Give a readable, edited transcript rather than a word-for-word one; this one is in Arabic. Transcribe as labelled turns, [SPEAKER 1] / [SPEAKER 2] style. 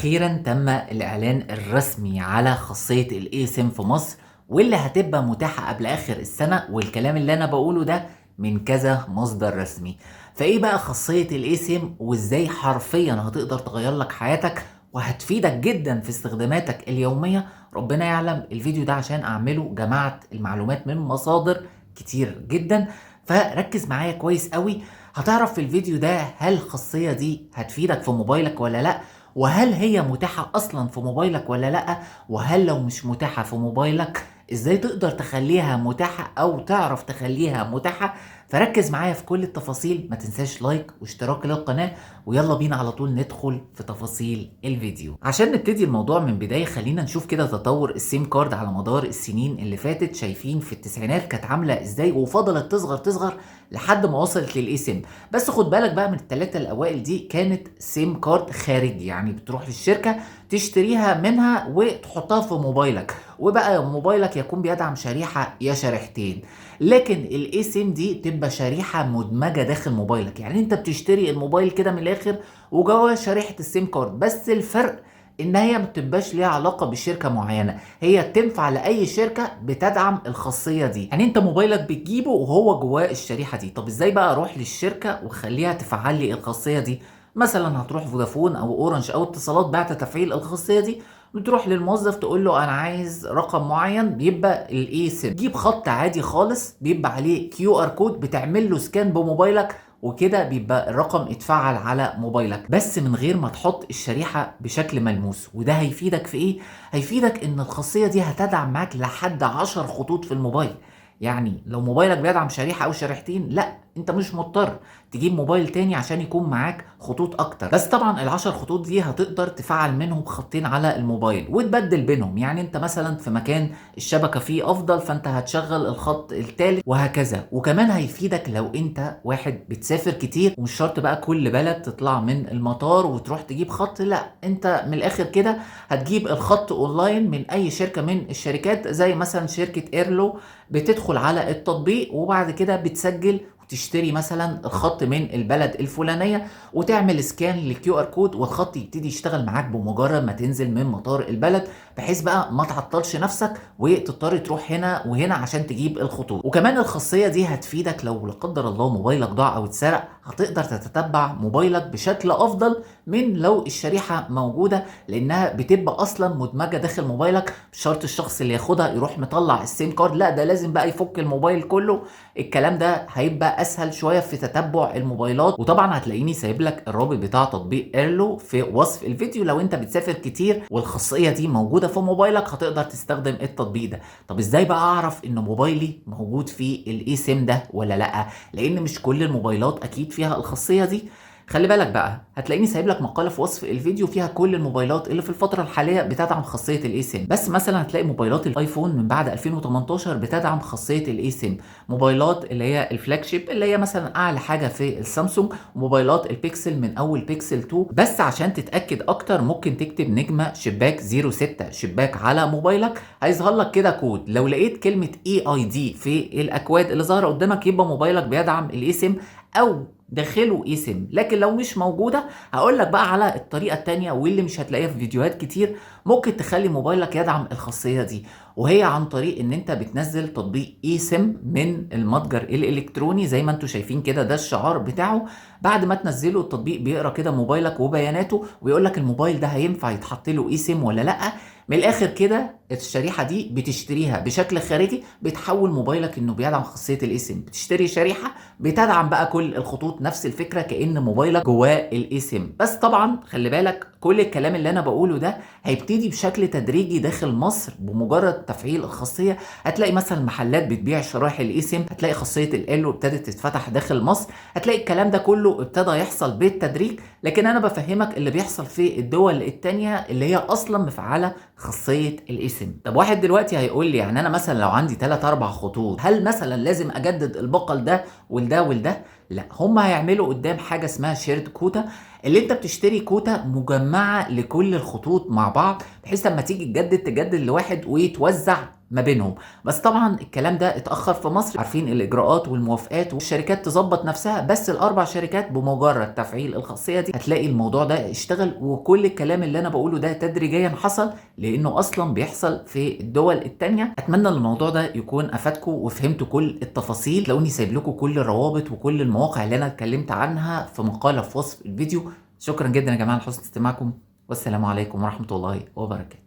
[SPEAKER 1] واخيرا تم الاعلان الرسمي على خاصية الاي سيم في مصر، واللي هتبقى متاحة قبل اخر السنة. والكلام اللي انا بقوله ده من كذا مصدر رسمي. فايه بقى خاصية الاي سيم وازاي حرفيا هتقدر تغير لك حياتك وهتفيدك جدا في استخداماتك اليومية؟ ربنا يعلم الفيديو ده عشان اعمله جمعت المعلومات من مصادر كتير جدا، فركز معايا كويس قوي. هتعرف في الفيديو ده هل الخاصية دي هتفيدك في موبايلك ولا لا، وهل هي متاحة اصلا في موبايلك ولا لا، وهل لو مش متاحة في موبايلك ازاي تقدر تخليها متاحة او تعرف تخليها متاحة. فركز معايا في كل التفاصيل، ما تنساش لايك واشتراك للقناة، ويلا بينا على طول ندخل في تفاصيل الفيديو. عشان نبتدي الموضوع من بداية خلينا نشوف كده تطور السيم كارد على مدار السنين اللي فاتت. شايفين في التسعينات كانت عاملة ازاي وفضلت تصغر تصغر لحد ما وصلت للاي سيم. بس خد بالك بقى من الثلاثة الاوائل دي كانت سيم كارد خارجي، يعني بتروح للشركة تشتريها منها وتحطها في موبايلك، وبقى موبايلك يكون بيدعم شريحة يا شريحتين. لكن الاي سيم دي تبقى شريحة مدمجة داخل موبايلك، يعني انت بتشتري الموبايل كده من الاخر وجوه شريحة السيم كارد. بس الفرق ان هي ما بتبقاش ليها علاقة بشركة معينة، هي تنفع لاي شركة بتدعم الخاصية دي. يعني انت موبايلك بتجيبه وهو جواه الشريحة دي. طب ازاي بقى اروح للشركة وخليها تفعل لي الخاصية دي؟ مثلا هتروح فودافون او اورنج او اتصالات بعت تفعيل الخاصيه دي، بتروح للموظف تقول له انا عايز رقم معين، بيبقى الاي سيم. تجيب خط عادي خالص بيبقى عليه كيو ار كود، بتعمل له سكان بموبايلك وكده بيبقى الرقم اتفعل على موبايلك، بس من غير ما تحط الشريحه بشكل ملموس. وده هيفيدك في ايه؟ هيفيدك ان الخاصيه دي هتدعم معاك لحد 10 خطوط في الموبايل. يعني لو موبايلك بيدعم شريحه او شريحتين، لا انت مش مضطر تجيب موبايل تاني عشان يكون معاك خطوط اكتر. بس طبعا ال10 خطوط دي هتقدر تفعل منهم خطين على الموبايل وتبدل بينهم. يعني انت مثلا في مكان الشبكة فيه افضل فانت هتشغل الخط التالت وهكذا. وكمان هيفيدك لو انت واحد بتسافر كتير ومش شرط بقى كل بلد تطلع من المطار وتروح تجيب خط، لا انت من الاخر كده هتجيب الخط اونلاين من اي شركة من الشركات، زي مثلا شركة ايرلو. بتدخل على التطبيق وبعد كده بتسجل وتشتري مثلا الخط من البلد الفلانيه وتعمل سكان للكيو ار كود، والخط يبتدي يشتغل معاك بمجرد ما تنزل من مطار البلد، بحيث بقى ما تعطلش نفسك وتضطر تروح هنا وهنا عشان تجيب الخطوط. وكمان الخاصيه دي هتفيدك لو لا قدر الله موبايلك ضاع او اتسرق، هتقدر تتتبع موبايلك بشكل افضل من لو الشريحه موجوده، لانها بتبقى اصلا مدمجه داخل موبايلك. مش شرط الشخص اللي ياخدها يروح مطلع السيم كارد، لا ده لازم بقى يفك الموبايل كله. الكلام ده هيبقى اسهل شويه في تتبع الموبايلات. وطبعا هتلاقيني سايب لك الرابط بتاع تطبيق ايرلو في وصف الفيديو. لو انت بتسافر كتير والخاصيه دي موجوده في موبايلك هتقدر تستخدم التطبيق ده. طب ازاي بقى اعرف ان موبايلي موجود فيه الاي سيم ده ولا لا؟ لان مش كل الموبايلات اكيد فيها الخاصيه دي. خلي بالك بقى، هتلاقيني سايب لك مقاله في وصف الفيديو فيها كل الموبايلات اللي في الفتره الحاليه بتدعم خاصيه الاي سيم. بس مثلا هتلاقي موبايلات الايفون من بعد 2018 بتدعم خاصيه الاي سيم، موبايلات اللي هي الفلاج شيب اللي هي مثلا اعلى حاجه في السامسونج، وموبايلات البيكسل من اول بيكسل 2. بس عشان تتاكد اكتر ممكن تكتب نجمه شباك 06 شباك على موبايلك، هيظهر لك كده كود. لو لقيت كلمه اي اي دي في الاكواد اللي ظاهره قدامك يبقى موبايلك بيدعم الاي سيم او داخله اي سيم. لكن لو مش موجوده هقول لك بقى على الطريقه التانيه واللي مش هتلاقيها في فيديوهات كتير، ممكن تخلي موبايلك يدعم الخاصيه دي، وهي عن طريق ان انت بتنزل تطبيق اي سيم من المتجر الالكتروني. زي ما انتم شايفين كده ده الشعار بتاعه. بعد ما تنزله التطبيق بيقرا كده موبايلك وبياناته ويقول لك الموبايل ده هينفع يتحط له اي سيم ولا لا. من الاخر كده الشريحه دي بتشتريها بشكل خارجي، بتحول موبايلك انه بيدعم خاصيه الاي سيم. بتشتري شريحه بتدعم بقى كل الخطوط، نفس الفكره كأن موبايلك جواه الاي سيم. بس طبعا خلي بالك كل الكلام اللي انا بقوله ده هيبتدي بشكل تدريجي داخل مصر. بمجرد تفعيل الخاصيه هتلاقي مثلا محلات بتبيع شرايح الاي سيم، هتلاقي خاصيه الالو ابتدت تتفتح داخل مصر، هتلاقي الكلام ده كله ابتدى يحصل بالتدريج. لكن انا بفهمك اللي بيحصل في الدول التانية اللي هي اصلا مفعله خاصيه الاي سيم. طب واحد دلوقتي هيقول لي يعني انا مثلا لو عندي 3 4 خطوط هل مثلا لازم اجدد الباقه لده ولده ولده؟ لا، هم هيعملوا قدام حاجه اسمها شيرد كوتا، اللي انت بتشتري كوتا مجمعه لكل الخطوط مع بعض، بحيث لما تيجي تجدد تجدد لواحد ويتوزع ما بينهم. بس طبعا الكلام ده اتأخر في مصر، عارفين الإجراءات والموافقات والشركات تظبط نفسها، بس الأربع شركات بمجرد تفعيل الخاصية دي هتلاقي الموضوع ده اشتغل. وكل الكلام اللي أنا بقوله ده تدريجيا حصل، لأنه أصلا بيحصل في الدول التانية. أتمنى الموضوع ده يكون أفادكم وفهمتوا كل التفاصيل. تلاقوني سايب لكم كل الروابط وكل المواقع اللي أنا اتكلمت عنها في مقالة في وصف الفيديو. شكرا جدا يا جماعة لحسن استماعكم، والسلام عليكم ورحمة الله وبركاته.